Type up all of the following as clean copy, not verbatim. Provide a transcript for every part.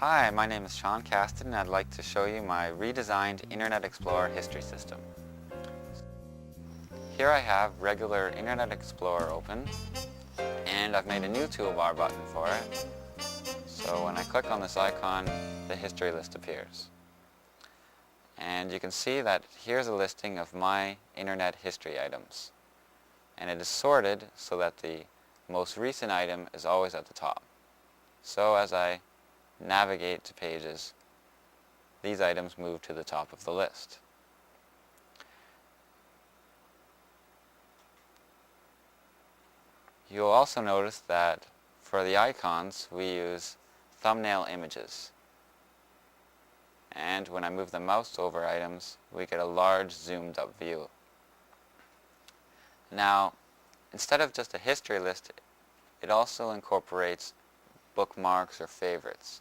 Hi, my name is Sean Kaasten and I'd like to show you my redesigned Internet Explorer history system. Here I have regular Internet Explorer open and I've made a new toolbar button for it. So when I click on this icon, the history list appears. And you can see that here's a listing of my Internet history items. And it is sorted so that the most recent item is always at the top. So as I navigate to pages, these items move to the top of the list. You'll also notice that for the icons we use thumbnail images. And when I move the mouse over items, we get a large zoomed up view. Now, instead of just a history list, it also incorporates bookmarks or favorites,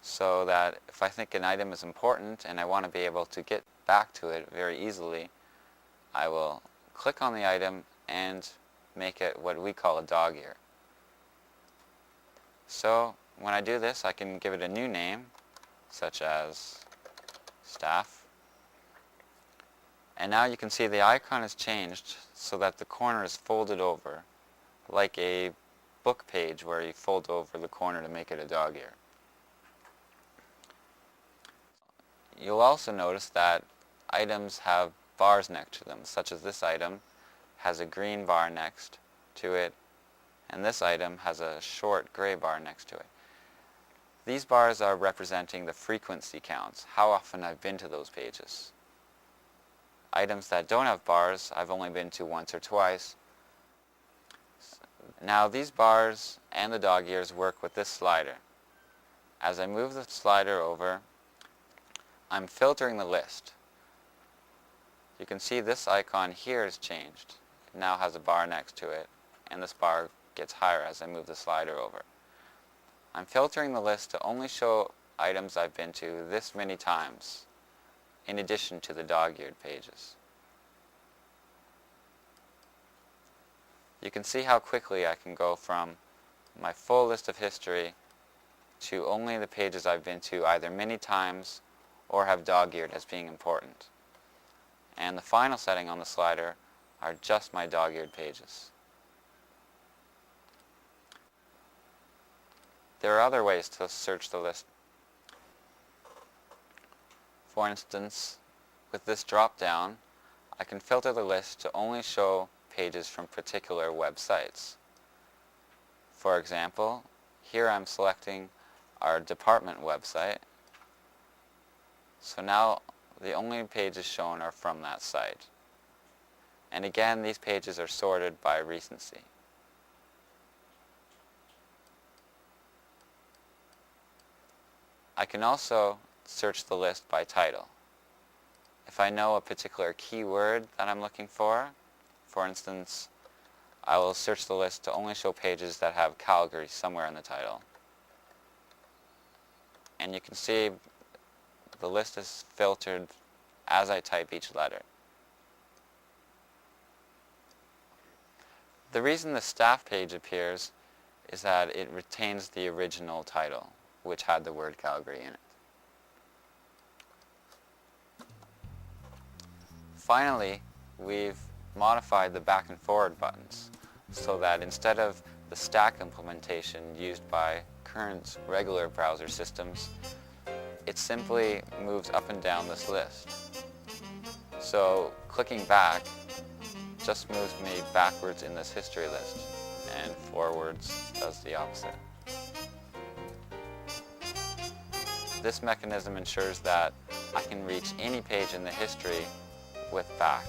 so that if I think an item is important and I want to be able to get back to it very easily, I will click on the item and make it what we call a dog ear. So when I do this, I can give it a new name, such as staff. And now you can see the icon has changed so that the corner is folded over, like a book page where you fold over the corner to make it a dog ear. You'll also notice that items have bars next to them, such as this item has a green bar next to it, and this item has a short gray bar next to it. These bars are representing the frequency counts, how often I've been to those pages. Items that don't have bars, I've only been to once or twice. Now these bars and the dog ears work with this slider. As I move the slider over, I'm filtering the list. You can see this icon here has changed. It now has a bar next to it, and this bar gets higher as I move the slider over. I'm filtering the list to only show items I've been to this many times, in addition to the dog-eared pages. You can see how quickly I can go from my full list of history to only the pages I've been to either many times or have dog-eared as being important. And the final setting on the slider are just my dog-eared pages. There are other ways to search the list. For instance, with this drop-down, I can filter the list to only show pages from particular websites. For example, here I'm selecting our department website, so now the only pages shown are from that site. And again, these pages are sorted by recency. I can also search the list by title. If I know a particular keyword that I'm looking for instance, I will search the list to only show pages that have Calgary somewhere in the title. And you can see the list is filtered as I type each letter. The reason the staff page appears is that it retains the original title, which had the word Calgary in it. Finally, we've modified the back and forward buttons so that instead of the stack implementation used by current regular browser systems, it simply moves up and down this list. So clicking back just moves me backwards in this history list, and forwards does the opposite. This mechanism ensures that I can reach any page in the history with back.